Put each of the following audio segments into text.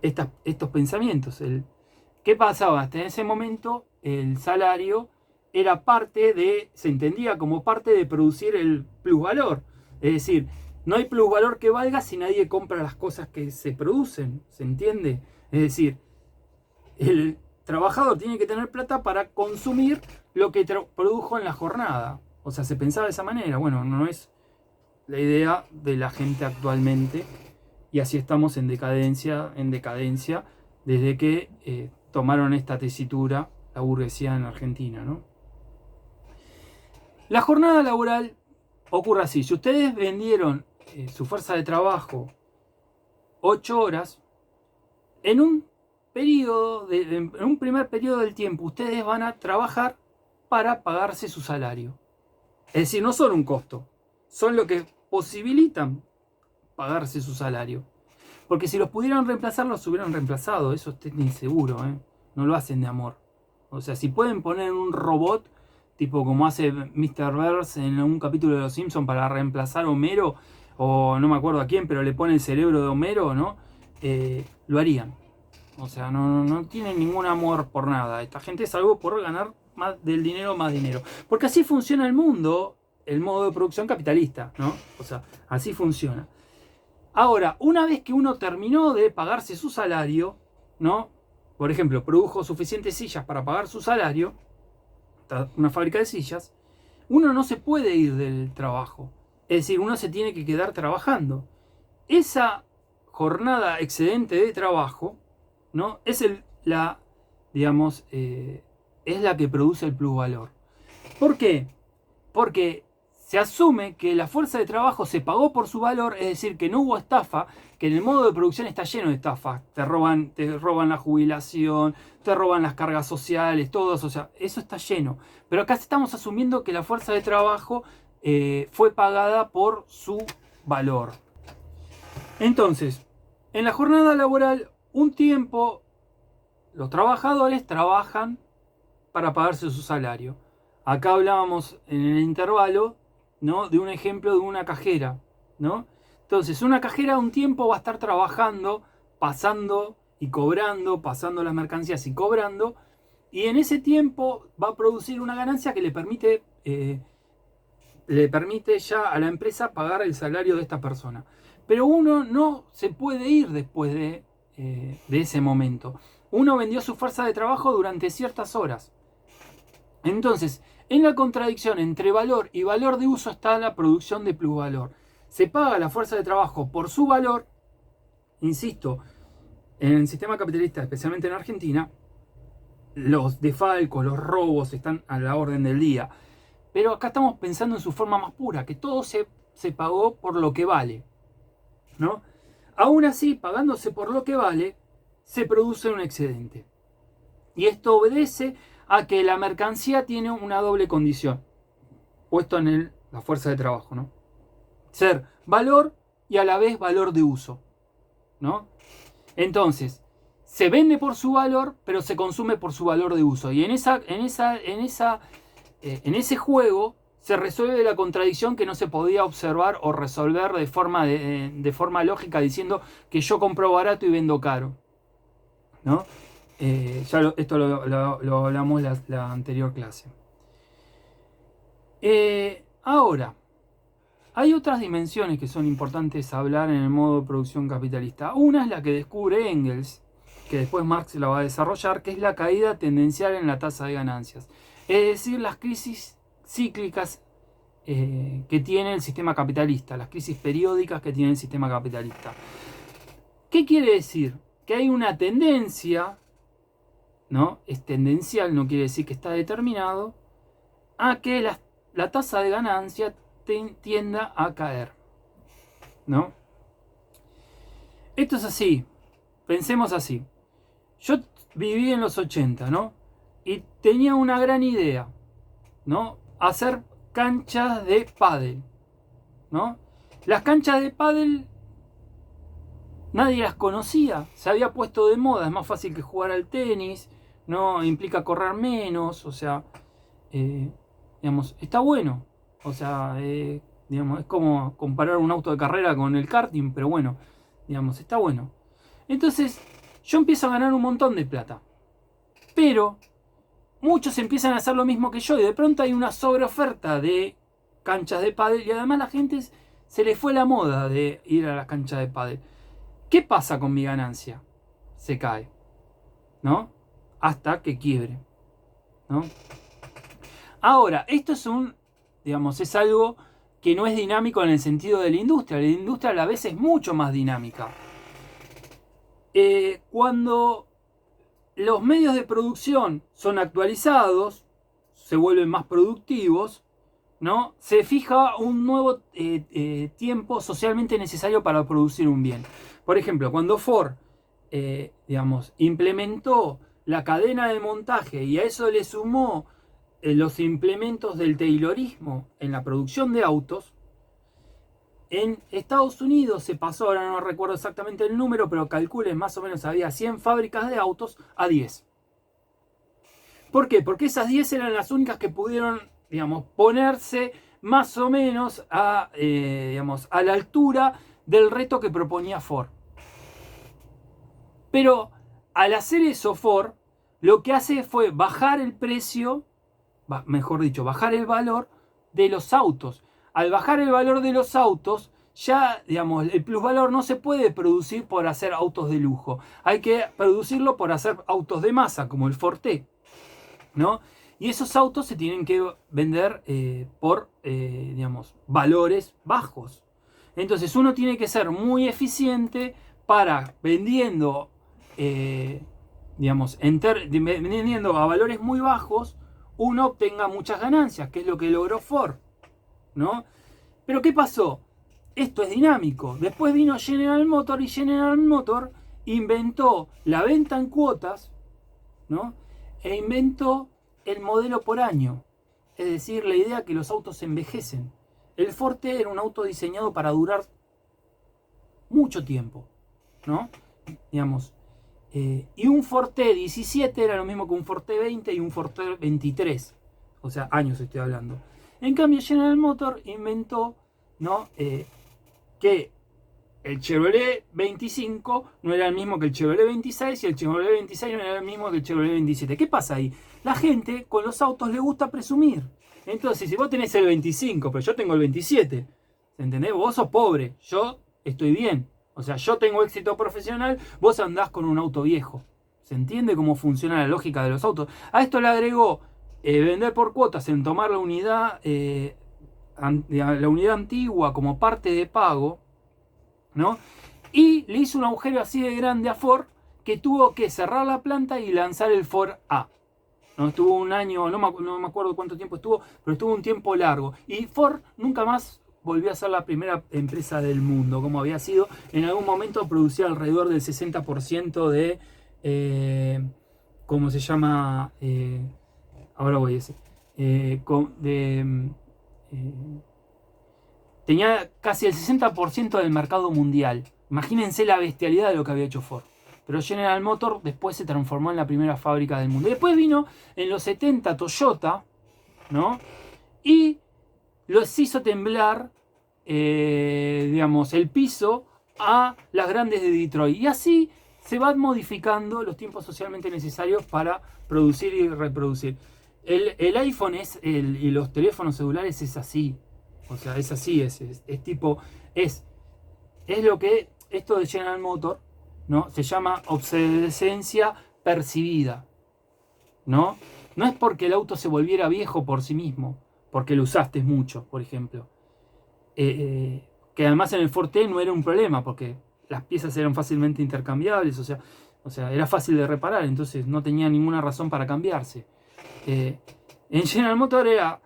estos pensamientos. ¿Qué pasaba? Hasta en ese momento el salario era se entendía como parte de producir el plusvalor. Es decir, no hay plusvalor que valga si nadie compra las cosas que se producen, ¿se entiende? Es decir, el trabajador tiene que tener plata para consumir lo que produjo en la jornada. O sea, se pensaba de esa manera. Bueno, no es la idea de la gente actualmente, y así estamos en decadencia, desde que tomaron esta tesitura la burguesía en Argentina, ¿no? La jornada laboral ocurre así: si ustedes vendieron su fuerza de trabajo 8 horas, en un en un primer periodo del tiempo ustedes van a trabajar para pagarse su salario. Es decir, no son un costo, son lo que posibilitan pagarse su salario. Porque si los pudieran reemplazar, los hubieran reemplazado. Eso es inseguro, ¿eh? No lo hacen de amor. O sea, si pueden poner un robot, tipo como hace Mr. Burns en un capítulo de Los Simpsons para reemplazar a Homero, o no me acuerdo a quién, pero le pone el cerebro de Homero, ¿no? Lo harían. O sea, no tienen ningún amor por nada. Esta gente es algo por ganar más del dinero, más dinero. Porque así funciona el mundo, el modo de producción capitalista, ¿no? O sea, así funciona. Ahora, una vez que uno terminó de pagarse su salario, ¿no? Por ejemplo, produjo suficientes sillas para pagar su salario, una fábrica de sillas, uno no se puede ir del trabajo. Es decir, uno se tiene que quedar trabajando. Esa jornada excedente de trabajo, ¿no? Digamos, es la que produce el plusvalor. ¿Por qué? Porque se asume que la fuerza de trabajo se pagó por su valor, es decir, que no hubo estafa, que en el modo de producción está lleno de estafas. Te roban la jubilación, te roban las cargas sociales, todo eso, o sea, eso está lleno. Pero acá estamos asumiendo que la fuerza de trabajo fue pagada por su valor. Entonces, en la jornada laboral, un tiempo los trabajadores trabajan para pagarse su salario. Acá hablábamos en el intervalo, ¿no?, de un ejemplo de una cajera, ¿no? Entonces, una cajera un tiempo va a estar trabajando, pasando y cobrando, pasando las mercancías y cobrando, y en ese tiempo va a producir una ganancia que le permite ya a la empresa pagar el salario de esta persona. Pero uno no se puede ir después de ese momento. Uno vendió su fuerza de trabajo durante ciertas horas. Entonces, en la contradicción entre valor y valor de uso está la producción de plusvalor. Se paga la fuerza de trabajo por su valor, insisto, en el sistema capitalista, especialmente en Argentina, los defalcos, los robos están a la orden del día. Pero acá estamos pensando en su forma más pura, que todo se pagó por lo que vale, ¿no? Aún así, pagándose por lo que vale, se produce un excedente. Y esto obedece a que la mercancía tiene una doble condición, puesto en la fuerza de trabajo, ¿no? Ser valor y a la vez valor de uso, ¿no? Entonces, se vende por su valor, pero se consume por su valor de uso. Y en ese juego se resuelve la contradicción que no se podía observar o resolver de forma lógica, diciendo que yo compro barato y vendo caro, ¿no? Esto lo hablamos la anterior clase. Ahora, hay otras dimensiones que son importantes hablar en el modo de producción capitalista. Una es la que descubre Engels, que después Marx la va a desarrollar, que es la caída tendencial en la tasa de ganancias. Es decir, las crisis cíclicas que tiene el sistema capitalista, las crisis periódicas que tiene el sistema capitalista. ¿Qué quiere decir? Que hay una tendencia, ¿no? Es tendencial, no quiere decir que está determinado, a que la tasa de ganancia tienda a caer, ¿no? Esto es así, pensemos así. Yo viví en los 80, ¿no? Y tenía una gran idea, ¿no? Hacer canchas de pádel, ¿no? Las canchas de pádel nadie las conocía, se había puesto de moda, es más fácil que jugar al tenis, no implica correr menos, o sea, digamos, está bueno, o sea, digamos, es como comparar un auto de carrera con el karting, pero bueno, digamos, está bueno. Entonces yo empiezo a ganar un montón de plata. Pero muchos empiezan a hacer lo mismo que yo y de pronto hay una sobreoferta de canchas de pádel y además la gente se le fue la moda de ir a las canchas de pádel. ¿Qué pasa con mi ganancia? Se cae, ¿no? Hasta que quiebre, ¿no? Ahora, esto es algo que no es dinámico en el sentido de la industria. La industria a la vez es mucho más dinámica. Cuando los medios de producción son actualizados, se vuelven más productivos, ¿no? Se fija un nuevo tiempo socialmente necesario para producir un bien. Por ejemplo, cuando Ford, implementó la cadena de montaje y a eso le sumó los implementos del taylorismo en la producción de autos, en Estados Unidos se pasó, ahora no recuerdo exactamente el número, pero calculen más o menos, había 100 fábricas de autos a 10. ¿Por qué? Porque esas 10 eran las únicas que pudieron, ponerse más o menos a la altura del reto que proponía Ford. Pero al hacer eso Ford, lo que hace fue bajar el precio, mejor dicho, bajar el valor de los autos. Al bajar el valor de los autos, ya, el plusvalor no se puede producir por hacer autos de lujo. Hay que producirlo por hacer autos de masa, como el Ford T, ¿no? Y esos autos se tienen que vender por, valores bajos. Entonces uno tiene que ser muy eficiente para vendiendo, vendiendo a valores muy bajos, uno obtenga muchas ganancias, que es lo que logró Ford, ¿no? Pero ¿qué pasó? Esto es dinámico. Después vino General Motors y General Motors inventó la venta en cuotas, ¿no? E inventó el modelo por año. Es decir, la idea que los autos envejecen. El Ford T era un auto diseñado para durar mucho tiempo, ¿no? Y un Ford T 17 era lo mismo que un Ford T 20 y un Ford T 23. O sea, años estoy hablando. En cambio, General Motors inventó, ¿no? Que el Chevrolet 25 no era el mismo que el Chevrolet 26 y el Chevrolet 26 no era el mismo que el Chevrolet 27. ¿Qué pasa ahí? La gente con los autos le gusta presumir. Entonces, si vos tenés el 25, pero yo tengo el 27, ¿entendés? Vos sos pobre, yo estoy bien. O sea, yo tengo éxito profesional, vos andás con un auto viejo. ¿Se entiende cómo funciona la lógica de los autos? A esto le agregó vender por cuotas en tomar la unidad antigua como parte de pago, ¿no? Y le hizo un agujero así de grande a Ford que tuvo que cerrar la planta y lanzar el Ford A. No estuvo un año, no me acuerdo cuánto tiempo estuvo, pero estuvo un tiempo largo. Y Ford nunca más volvió a ser la primera empresa del mundo, como había sido. En algún momento producía alrededor del 60% de, ¿cómo se llama? Ahora voy a decir. Tenía casi el 60% del mercado mundial. Imagínense la bestialidad de lo que había hecho Ford. Pero General Motors después se transformó en la primera fábrica del mundo. Y después vino en los 70 Toyota, ¿no? Y los hizo temblar, el piso a las grandes de Detroit. Y así se van modificando los tiempos socialmente necesarios para producir y reproducir. El iPhone y los teléfonos celulares es así. O sea, es así, es lo que esto de General Motors, ¿no? Se llama obsolescencia percibida, ¿no? No es porque el auto se volviera viejo por sí mismo, porque lo usaste mucho, por ejemplo. Que además en el Ford T no era un problema, porque las piezas eran fácilmente intercambiables, o sea, era fácil de reparar, entonces no tenía ninguna razón para cambiarse. En General Motors era,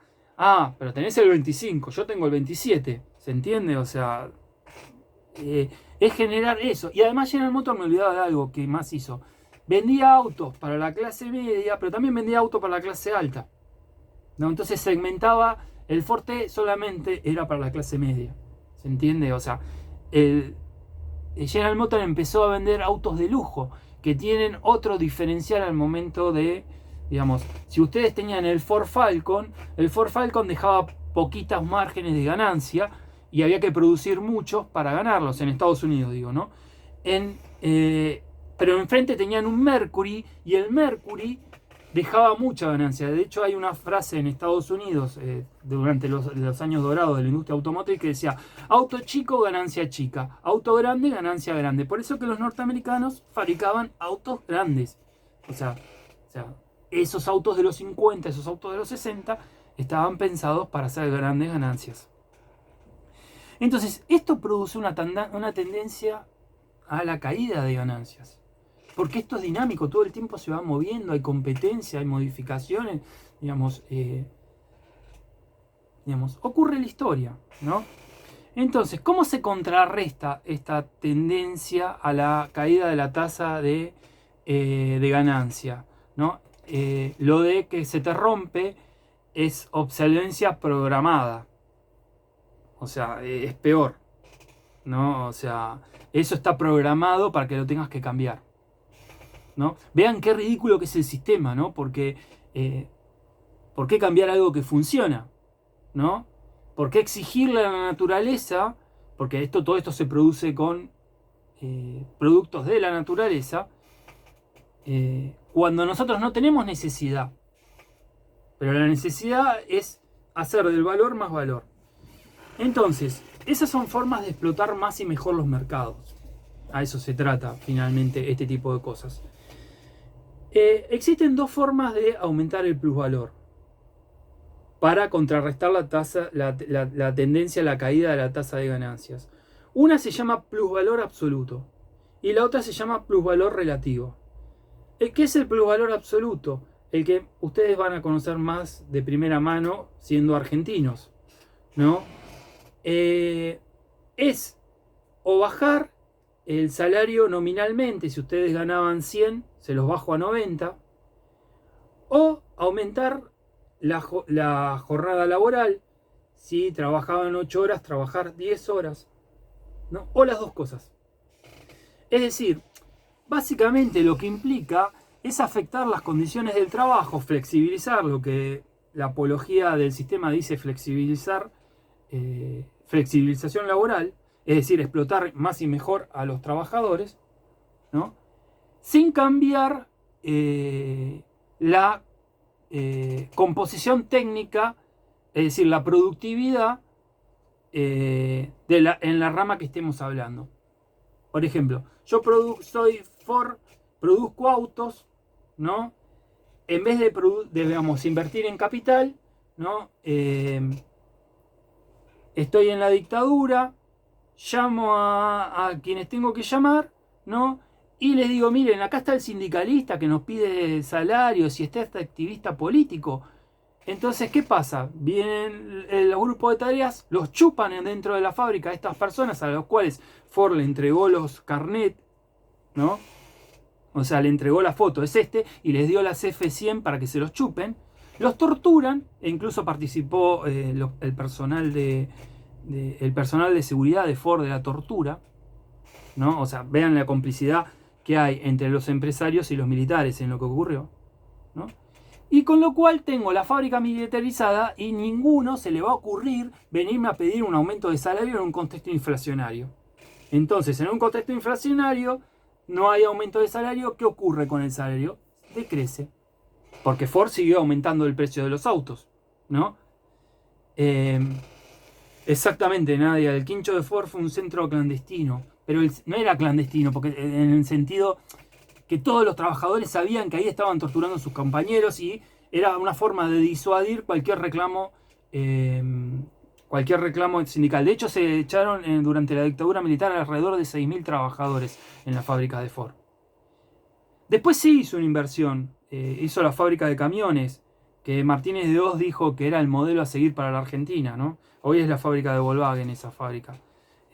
pero tenés el 25, yo tengo el 27, ¿se entiende? O sea, es generar eso. Y además General Motors, me olvidaba de algo que más hizo. Vendía autos para la clase media, pero también vendía autos para la clase alta, ¿no? Entonces segmentaba, el Ford T solamente era para la clase media, ¿se entiende? O sea, el General Motors empezó a vender autos de lujo, que tienen otro diferencial al momento de, si ustedes tenían el Ford Falcon dejaba poquitas márgenes de ganancia y había que producir muchos para ganarlos, en Estados Unidos digo, ¿no? En pero enfrente tenían un Mercury, y el Mercury dejaba mucha ganancia. De hecho, hay una frase en Estados Unidos durante los años dorados de la industria automotriz que decía: auto chico, ganancia chica; auto grande, ganancia grande. Por eso que los norteamericanos fabricaban autos grandes. O sea, esos autos de los 50, esos autos de los 60 estaban pensados para hacer grandes ganancias. Entonces, esto produce una tendencia a la caída de ganancias. Porque esto es dinámico, todo el tiempo se va moviendo, hay competencia, hay modificaciones, ocurre la historia, ¿no? Entonces, ¿cómo se contrarresta esta tendencia a la caída de la tasa de ganancia, ¿no? Lo de que se te rompe es obsolescencia programada. O sea, es peor, ¿no? O sea, eso está programado para que lo tengas que cambiar, ¿no? Vean qué ridículo que es el sistema, ¿no? Porque, ¿por qué cambiar algo que funciona? ¿No? ¿Por qué exigirle a la naturaleza? Porque todo esto se produce con productos de la naturaleza, cuando nosotros no tenemos necesidad. Pero la necesidad es hacer del valor más valor. Entonces, esas son formas de explotar más y mejor los mercados. A eso se trata finalmente este tipo de cosas. Existen dos formas de aumentar el plusvalor para contrarrestar la tendencia a la caída de la tasa de ganancias. Una se llama plusvalor absoluto y la otra se llama plusvalor relativo. ¿Qué es el plusvalor absoluto? El que ustedes van a conocer más de primera mano siendo argentinos, ¿no? Es o bajar el salario nominalmente. Si ustedes ganaban 100, se los bajo a 90, o aumentar la jornada laboral. Si trabajaban 8 horas, trabajar 10 horas, ¿no? O las dos cosas. Es decir, básicamente lo que implica es afectar las condiciones del trabajo, flexibilizar lo que la apología del sistema dice flexibilizar, flexibilización laboral, es decir, explotar más y mejor a los trabajadores, ¿no? Sin cambiar la composición técnica, es decir, la productividad en la rama que estemos hablando. Por ejemplo, yo soy Ford, produzco autos, ¿no? En vez de digamos, invertir en capital, ¿no? Estoy en la dictadura, llamo a quienes tengo que llamar, ¿no? Y les digo: miren, acá está el sindicalista que nos pide salarios y está este activista político. Entonces, ¿qué pasa? Vienen los grupos de tareas, los chupan dentro de la fábrica a estas personas a las cuales Ford le entregó los carnet, ¿no? O sea, le entregó la foto, es y les dio las F100 para que se los chupen. Los torturan, e incluso participó el personal de seguridad de Ford de la tortura, ¿no? O sea, vean la complicidad que hay entre los empresarios y los militares en lo que ocurrió, ¿no? Y con lo cual tengo la fábrica militarizada y ninguno se le va a ocurrir venirme a pedir un aumento de salario en un contexto inflacionario. Entonces, en un contexto inflacionario no hay aumento de salario. ¿Qué ocurre con el salario? Decrece. Porque Ford siguió aumentando el precio de los autos, ¿no? Exactamente, Nadia. El quincho de Ford fue un centro clandestino. Pero no era clandestino, porque en el sentido que todos los trabajadores sabían que ahí estaban torturando a sus compañeros y era una forma de disuadir cualquier reclamo sindical. De hecho, se echaron durante la dictadura militar alrededor de 6.000 trabajadores en la fábrica de Ford. Después sí hizo una inversión, hizo la fábrica de camiones, que Martínez de Oz dijo que era el modelo a seguir para la Argentina, ¿no? Hoy es la fábrica de Volkswagen esa fábrica.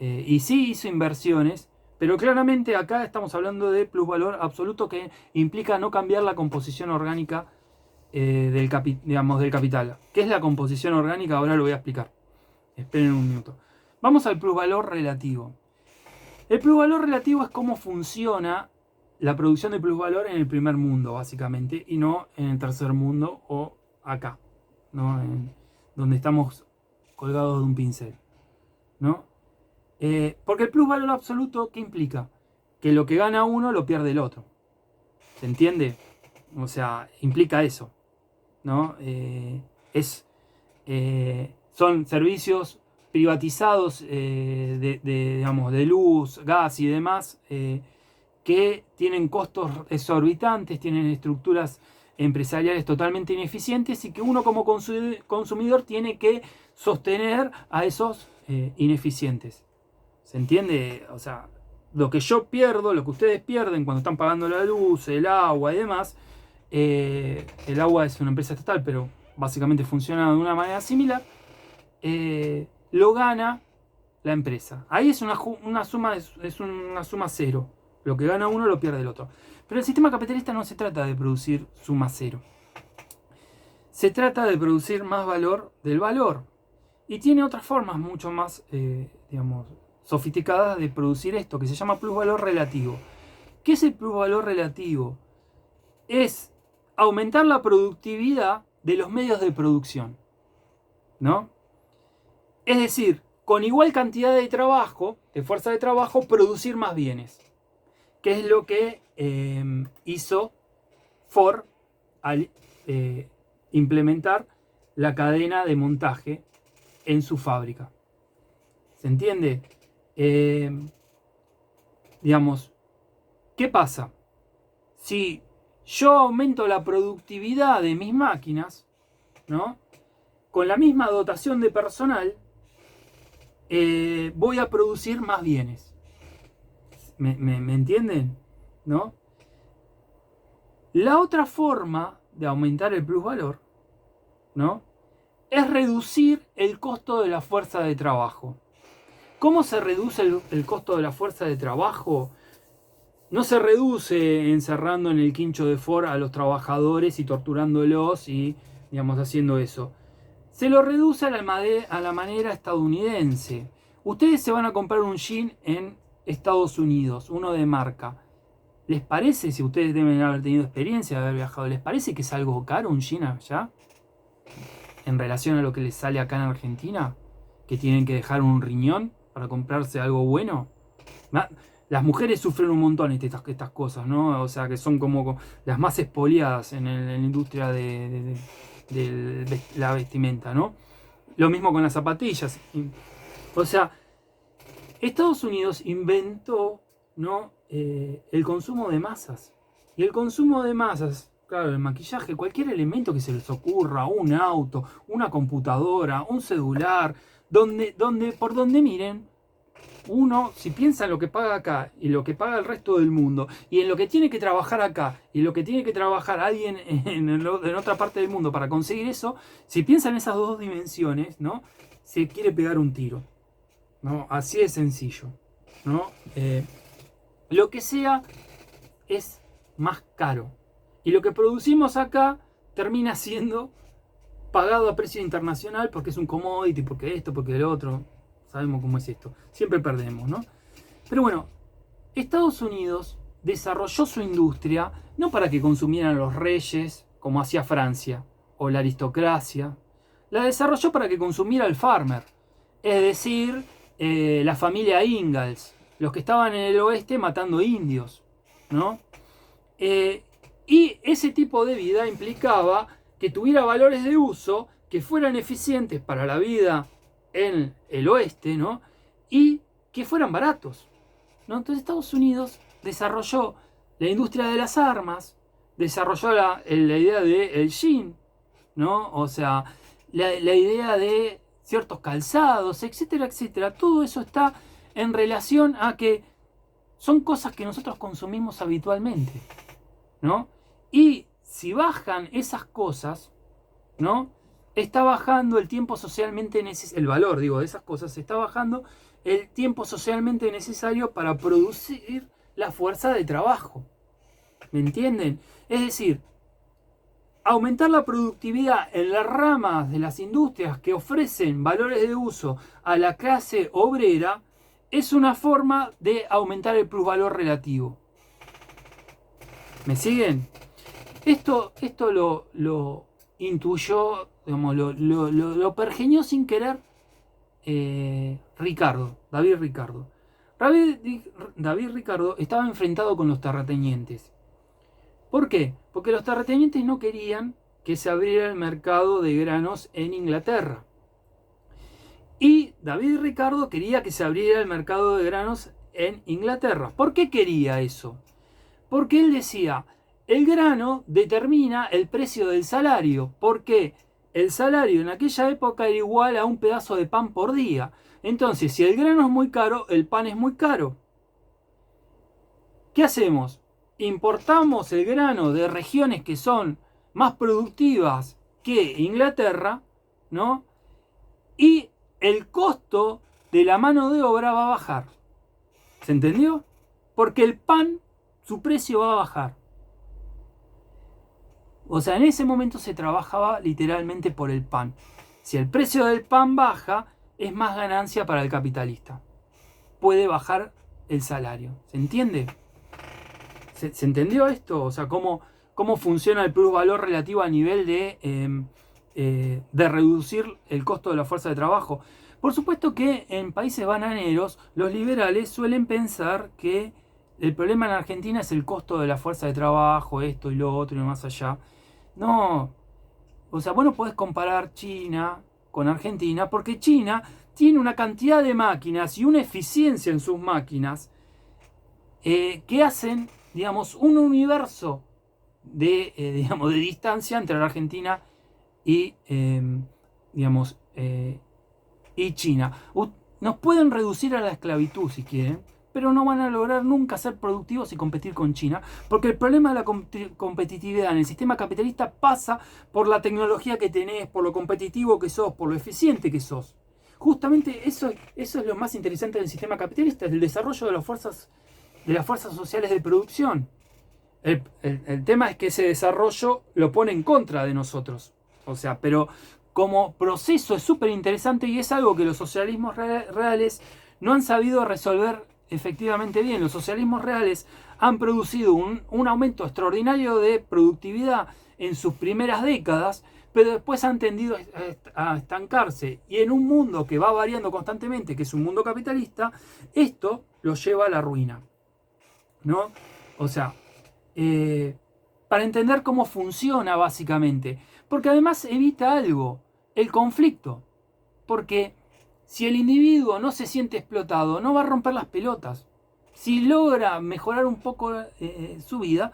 Y sí hizo inversiones, pero claramente acá estamos hablando de plusvalor absoluto, que implica no cambiar la composición orgánica del capital. ¿Qué es la composición orgánica? Ahora lo voy a explicar. Esperen un minuto. Vamos al plusvalor relativo. El plusvalor relativo es cómo funciona la producción de plusvalor en el primer mundo, básicamente, y no en el tercer mundo o acá, ¿no? Donde estamos colgados de un pincel, ¿no? Porque el plusvalor absoluto, ¿qué implica? que lo que gana uno lo pierde el otro. ¿Se entiende? O sea, implica eso, ¿no? Son servicios privatizados digamos, de luz, gas y demás, que tienen costos exorbitantes, tienen estructuras empresariales totalmente ineficientes y que uno como consumidor tiene que sostener a esos ineficientes. ¿Se entiende? O sea, lo que yo pierdo, lo que ustedes pierden cuando están pagando la luz, el agua y demás, el agua es una empresa estatal, pero básicamente funciona de una manera similar, lo gana la empresa. Ahí es una suma cero. Lo que gana uno lo pierde el otro. Pero el sistema capitalista no se trata de producir suma cero. Se trata de producir más valor del valor. Y tiene otras formas mucho más, digamos, sofisticadas de producir esto, que se llama plusvalor relativo. ¿Qué es el plusvalor relativo? Es aumentar la productividad de los medios de producción, ¿no? Es decir, con igual cantidad de trabajo, de fuerza de trabajo, producir más bienes. ¿Qué es lo que hizo Ford al implementar la cadena de montaje en su fábrica? ¿Se entiende? Digamos, ¿qué pasa? Si yo aumento la productividad de mis máquinas, ¿no? Con la misma dotación de personal, voy a producir más bienes. ¿Me entienden? ¿No? La otra forma de aumentar el plusvalor, ¿no? Es reducir el costo de la fuerza de trabajo. ¿Cómo se reduce el costo de la fuerza de trabajo? No se reduce encerrando en el quincho de Ford a los trabajadores y torturándolos y, digamos, haciendo eso. Se lo reduce a la manera estadounidense. Ustedes se van a comprar un jean en Estados Unidos, uno de marca. ¿Les parece, si ustedes deben haber tenido experiencia de haber viajado, les parece que es algo caro un jean allá? En relación a lo que les sale acá en Argentina, que tienen que dejar un riñón para comprarse algo bueno. Las mujeres sufren un montón estas cosas, ¿no? O sea, que son como las más expoliadas en la industria de la vestimenta, ¿no? Lo mismo con las zapatillas. O sea, Estados Unidos inventó, ¿no? El consumo de masas. Y el consumo de masas, claro, el maquillaje, cualquier elemento que se les ocurra, un auto, una computadora, un celular, por donde miren, uno, si piensa en lo que paga acá y lo que paga el resto del mundo, y en lo que tiene que trabajar acá y lo que tiene que trabajar alguien en otra parte del mundo para conseguir eso, si piensa en esas dos dimensiones, ¿no? Se quiere pegar un tiro, ¿no? Así de sencillo, ¿no? Lo que sea es más caro. Y lo que producimos acá termina siendo pagado a precio internacional porque es un commodity, porque esto, porque el otro. Sabemos cómo es esto. Siempre perdemos, ¿no? Pero bueno, Estados Unidos desarrolló su industria no para que consumieran los reyes, como hacía Francia, o la aristocracia. La desarrolló para que consumiera el farmer. Es decir, la familia Ingalls, los que estaban en el oeste matando indios, ¿no? Y ese tipo de vida implicaba que tuviera valores de uso que fueran eficientes para la vida en el oeste, ¿no? Y que fueran baratos, ¿no? Entonces Estados Unidos desarrolló la industria de las armas, desarrolló la idea del jean, ¿no? O sea, la idea de ciertos calzados, etcétera, etcétera. Todo eso está en relación a que son cosas que nosotros consumimos habitualmente, ¿no? Y si bajan esas cosas, ¿no? Está bajando el tiempo socialmente necesario, el valor, digo, de esas cosas, está bajando el tiempo socialmente necesario para producir la fuerza de trabajo. ¿Me entienden? Es decir, aumentar la productividad en las ramas de las industrias que ofrecen valores de uso a la clase obrera es una forma de aumentar el plusvalor relativo. ¿Me siguen? Esto lo intuyó, digamos, lo pergeñó sin querer David Ricardo. David Ricardo estaba enfrentado con los terratenientes. ¿Por qué? Porque los terratenientes no querían que se abriera el mercado de granos en Inglaterra. Y David Ricardo quería que se abriera el mercado de granos en Inglaterra. ¿Por qué quería eso? Porque él decía, el grano determina el precio del salario. Porque el salario en aquella época era igual a un pedazo de pan por día. Entonces, si el grano es muy caro, el pan es muy caro. ¿Qué hacemos? Importamos el grano de regiones que son más productivas que Inglaterra, ¿no? Y el costo de la mano de obra va a bajar. ¿Se entendió? Porque el pan, su precio va a bajar. O sea, en ese momento se trabajaba literalmente por el pan. Si el precio del pan baja, es más ganancia para el capitalista. Puede bajar el salario. ¿Se entiende? ¿Se entendió esto? O sea, cómo funciona el plusvalor relativo a nivel de reducir el costo de la fuerza de trabajo. Por supuesto que en países bananeros los liberales suelen pensar que el problema en Argentina es el costo de la fuerza de trabajo, esto y lo otro y más allá. No, o sea, vos no podés comparar China con Argentina porque China tiene una cantidad de máquinas y una eficiencia en sus máquinas que hacen, digamos, un universo de distancia entre la Argentina y, y China. Nos pueden reducir a la esclavitud si quieren, pero no van a lograr nunca ser productivos y competir con China, porque el problema de la competitividad en el sistema capitalista pasa por la tecnología que tenés, por lo competitivo que sos, por lo eficiente que sos. Justamente eso es lo más interesante del sistema capitalista, el desarrollo de las fuerzas sociales de producción. El tema es que ese desarrollo lo pone en contra de nosotros. O sea, pero como proceso es súper interesante y es algo que los socialismos reales no han sabido resolver efectivamente bien. Los socialismos reales han producido un aumento extraordinario de productividad en sus primeras décadas, pero después han tendido a estancarse. Y en un mundo que va variando constantemente, que es un mundo capitalista, esto lo lleva a la ruina, ¿no? O sea, para entender cómo funciona básicamente. Porque además evita algo, el conflicto. Porque si el individuo no se siente explotado, no va a romper las pelotas. Si logra mejorar un poco su vida,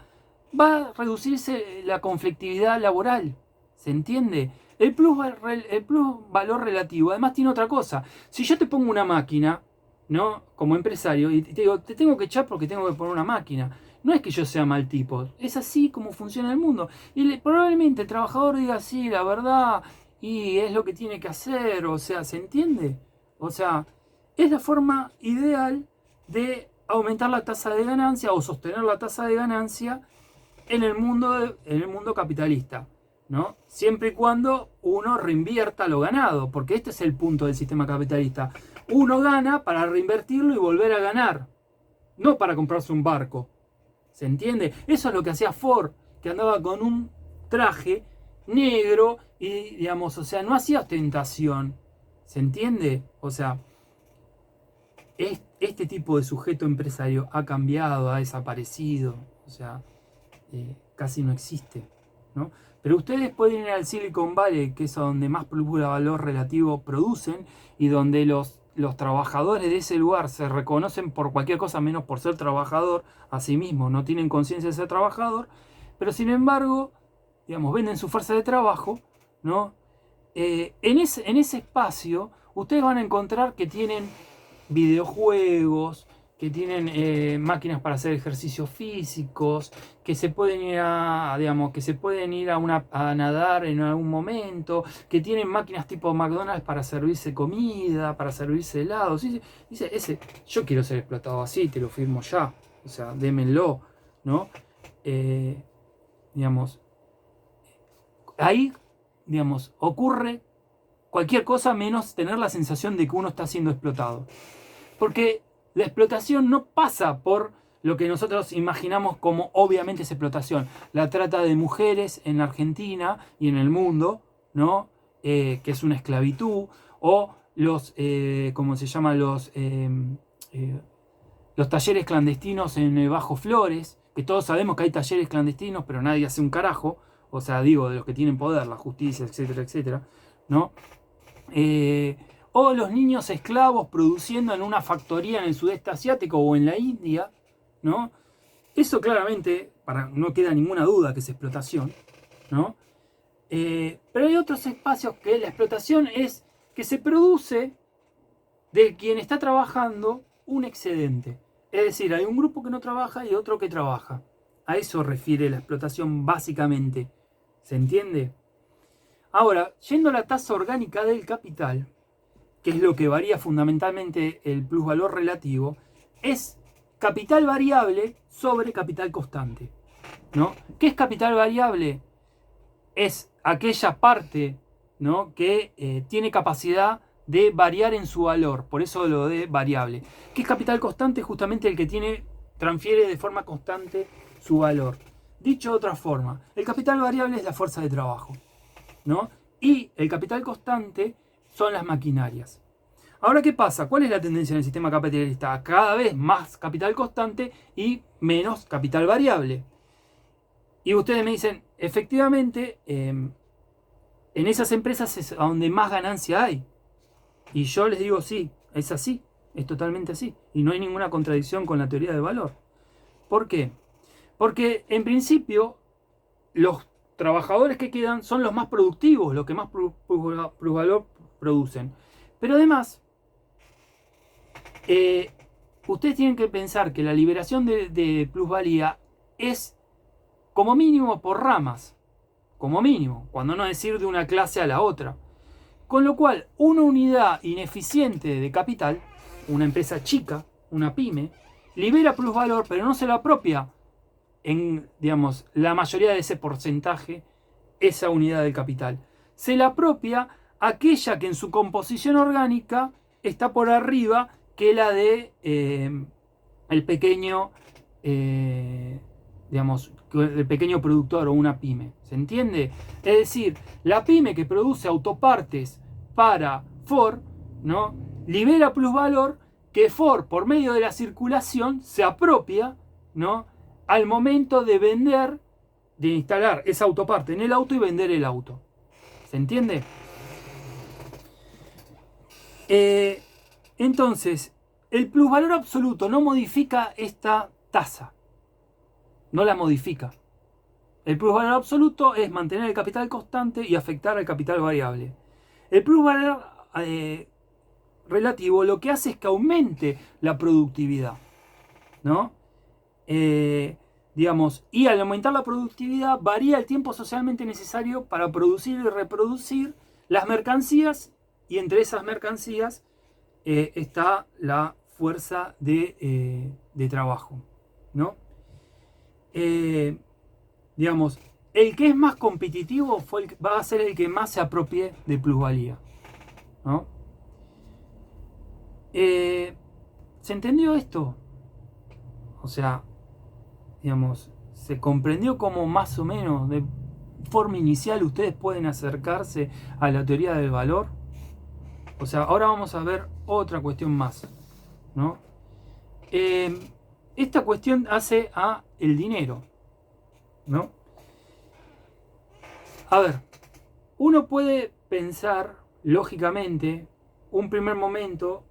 va a reducirse la conflictividad laboral. ¿Se entiende? El plus valor relativo además tiene otra cosa. Si yo te pongo una máquina, ¿no? Como empresario, y te digo, te tengo que echar porque tengo que poner una máquina. No es que yo sea mal tipo, es así como funciona el mundo. Y probablemente el trabajador diga, sí, la verdad, y es lo que tiene que hacer, o sea, ¿se entiende? O sea, es la forma ideal de aumentar la tasa de ganancia o sostener la tasa de ganancia en el mundo capitalista, ¿no? Siempre y cuando uno reinvierta lo ganado, porque este es el punto del sistema capitalista. Uno gana para reinvertirlo y volver a ganar, no para comprarse un barco. ¿Se entiende? Eso es lo que hacía Ford, que andaba con un traje negro y, digamos, o sea, no hacía ostentación. ¿Se entiende? O sea, este tipo de sujeto empresario ha cambiado, ha desaparecido. O sea, casi no existe, ¿no? Pero ustedes pueden ir al Silicon Valley, que es donde más valor relativo producen y donde los trabajadores de ese lugar se reconocen por cualquier cosa menos por ser trabajador a sí mismo, no tienen conciencia de ser trabajador, pero sin embargo, digamos, venden su fuerza de trabajo, ¿no? En ese espacio ustedes van a encontrar que tienen videojuegos, que tienen máquinas para hacer ejercicios físicos, que se pueden ir a, digamos, que se pueden ir a nadar en algún momento, que tienen máquinas tipo McDonald's para servirse comida, para servirse helados. Dice, yo quiero ser explotado así, te lo firmo ya. O sea, démenlo, ¿no? Digamos, ahí, digamos, ocurre cualquier cosa menos tener la sensación de que uno está siendo explotado. Porque la explotación no pasa por lo que nosotros imaginamos como obviamente es explotación. La trata de mujeres en Argentina y en el mundo, ¿no? Que es una esclavitud. O los, ¿cómo se llama? los talleres clandestinos en el Bajo Flores, que todos sabemos que hay talleres clandestinos, pero nadie hace un carajo, o sea, digo, de los que tienen poder, la justicia, etcétera, etcétera, ¿no? O los niños esclavos produciendo en una factoría en el sudeste asiático o en la India, ¿no? Eso claramente, no queda ninguna duda que es explotación, ¿no? Pero hay otros espacios que la explotación es que se produce de quien está trabajando un excedente. Es decir, hay un grupo que no trabaja y otro que trabaja. A eso refiere la explotación básicamente. ¿Se entiende? Ahora, yendo a la tasa orgánica del capital, que es lo que varía fundamentalmente el plusvalor relativo, es capital variable sobre capital constante, ¿no? ¿Qué es capital variable? Es aquella parte, ¿no?, que tiene capacidad de variar en su valor, por eso lo de variable. ¿Qué es capital constante? Justamente el que transfiere de forma constante su valor. Dicho de otra forma, el capital variable es la fuerza de trabajo, ¿no? Y el capital constante son las maquinarias. Ahora, ¿qué pasa? ¿Cuál es la tendencia en el sistema capitalista? Cada vez más capital constante y menos capital variable. Y ustedes me dicen, efectivamente, en esas empresas es donde más ganancia hay. Y yo les digo, sí, es así, es totalmente así. Y no hay ninguna contradicción con la teoría del valor. ¿Por qué? Porque en principio los trabajadores que quedan son los más productivos, los que más plusvalor producen. Pero además, ustedes tienen que pensar que la liberación de plusvalía es como mínimo por ramas, como mínimo, cuando no decir de una clase a la otra. Con lo cual, una unidad ineficiente de capital, una empresa chica, una pyme, libera plusvalor, pero no se lo apropia en, digamos, la mayoría de ese porcentaje, esa unidad del capital. Se la apropia aquella que en su composición orgánica está por arriba que la de el pequeño, digamos, el pequeño productor o una pyme. ¿Se entiende? Es decir, la pyme que produce autopartes para Ford, ¿no?, libera plusvalor que Ford, por medio de la circulación, se apropia, ¿no?, al momento de vender, de instalar esa autoparte en el auto y vender el auto. ¿Se entiende? Entonces, el plusvalor absoluto no modifica esta tasa. No la modifica. El plusvalor absoluto es mantener el capital constante y afectar al capital variable. El plusvalor relativo lo que hace es que aumente la productividad, ¿no? Digamos, y al aumentar la productividad varía el tiempo socialmente necesario para producir y reproducir las mercancías, y entre esas mercancías está la fuerza de trabajo, ¿no? Digamos, el que es más competitivo va a ser el que más se apropie de plusvalía, ¿no? ¿Se entendió esto? O sea, digamos, se comprendió como más o menos de forma inicial ustedes pueden acercarse a la teoría del valor. O sea, ahora vamos a ver otra cuestión más, ¿no? Esta cuestión hace a el dinero, ¿no? A ver, uno puede pensar lógicamente un primer momento,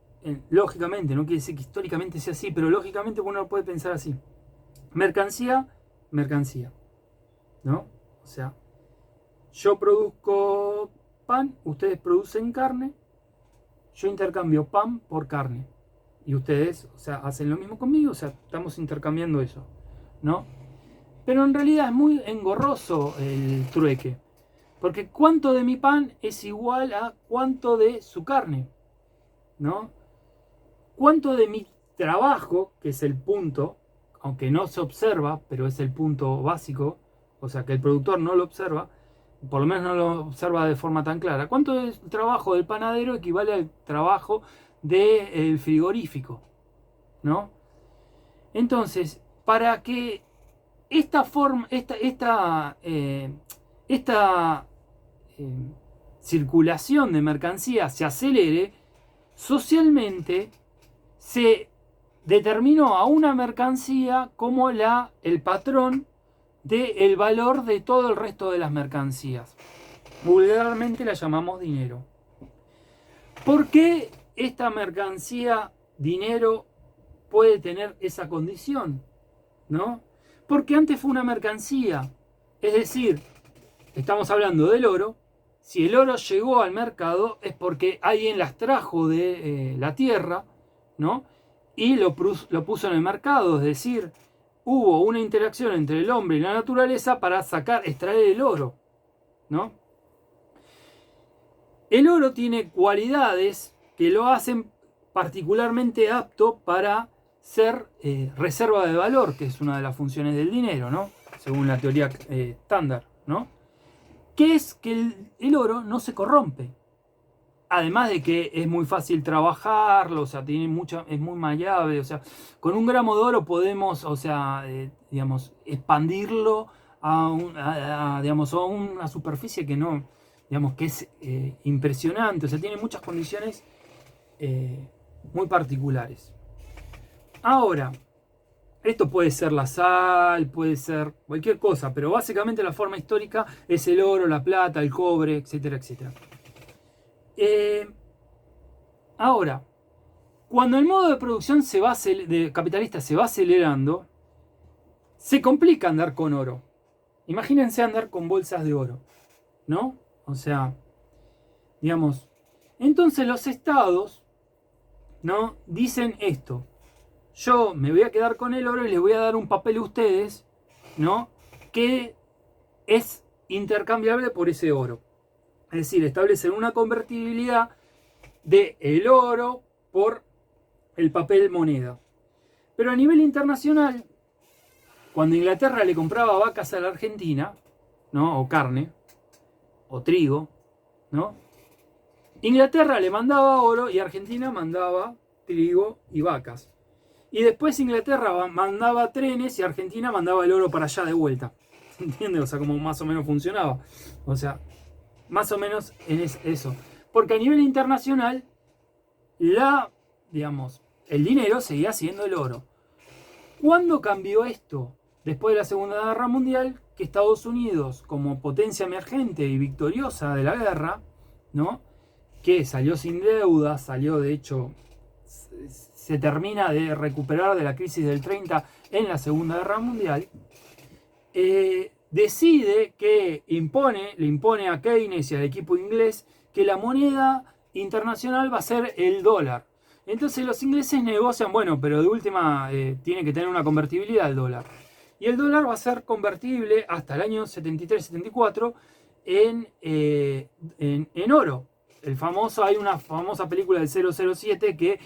lógicamente, no quiere decir que históricamente sea así, pero lógicamente uno puede pensar así: mercancía, mercancía, ¿no? O sea, yo produzco pan, ustedes producen carne, yo intercambio pan por carne y ustedes, o sea, hacen lo mismo conmigo, o sea, estamos intercambiando eso, ¿no? Pero en realidad es muy engorroso el trueque, porque cuánto de mi pan es igual a cuánto de su carne, ¿no? Cuánto de mi trabajo, que es el punto, aunque no se observa, pero es el punto básico, o sea que el productor no lo observa, por lo menos no lo observa de forma tan clara. ¿Cuánto del trabajo del panadero equivale al trabajo del frigorífico? ¿No? Entonces, para que esta forma, esta circulación de mercancías se acelere, socialmente se determinó a una mercancía como el patrón del valor de todo el resto de las mercancías. Vulgarmente la llamamos dinero. ¿Por qué esta mercancía, dinero, puede tener esa condición? ¿No? Porque antes fue una mercancía. Es decir, estamos hablando del oro. Si el oro llegó al mercado es porque alguien las trajo de la tierra, ¿no? Y lo puso en el mercado. Es decir, hubo una interacción entre el hombre y la naturaleza para extraer el oro, ¿no? El oro tiene cualidades que lo hacen particularmente apto para ser reserva de valor, que es una de las funciones del dinero, ¿no? Según la teoría estándar, ¿no? Que es que el oro no se corrompe. Además de que es muy fácil trabajarlo, o sea, es muy maleable, o sea, con 1 gramo de oro podemos, o sea, digamos, expandirlo digamos, a una superficie que no, digamos, que es impresionante, o sea, tiene muchas condiciones muy particulares. Ahora, esto puede ser la sal, puede ser cualquier cosa, pero básicamente la forma histórica es el oro, la plata, el cobre, etcétera, etcétera. Ahora, cuando el modo de producción capitalista se va acelerando, se complica andar con oro. Imagínense andar con bolsas de oro, ¿no? O sea, digamos, entonces los estados, ¿no? Dicen esto: yo me voy a quedar con el oro y les voy a dar un papel a ustedes, ¿no? Que es intercambiable por ese oro. Es decir, establecen una convertibilidad del oro por el papel moneda. Pero a nivel internacional, cuando Inglaterra le compraba vacas a la Argentina, ¿no? O carne, o trigo, ¿no? Inglaterra le mandaba oro y Argentina mandaba trigo y vacas. Y después Inglaterra mandaba trenes y Argentina mandaba el oro para allá de vuelta. ¿Entiendes? O sea, como más o menos funcionaba. O sea, más o menos en eso. Porque a nivel internacional, digamos, el dinero seguía siendo el oro. ¿Cuándo cambió esto? Después de la Segunda Guerra Mundial, que Estados Unidos, como potencia emergente y victoriosa de la guerra, ¿no? Que salió sin deuda, salió, de hecho, se termina de recuperar de la crisis del 30 en la Segunda Guerra Mundial, decide que le impone a Keynes y al equipo inglés que la moneda internacional va a ser el dólar. Entonces los ingleses negocian, bueno, pero de última tiene que tener una convertibilidad el dólar. Y el dólar va a ser convertible hasta el año 73-74 en oro. Hay una famosa película del 007 que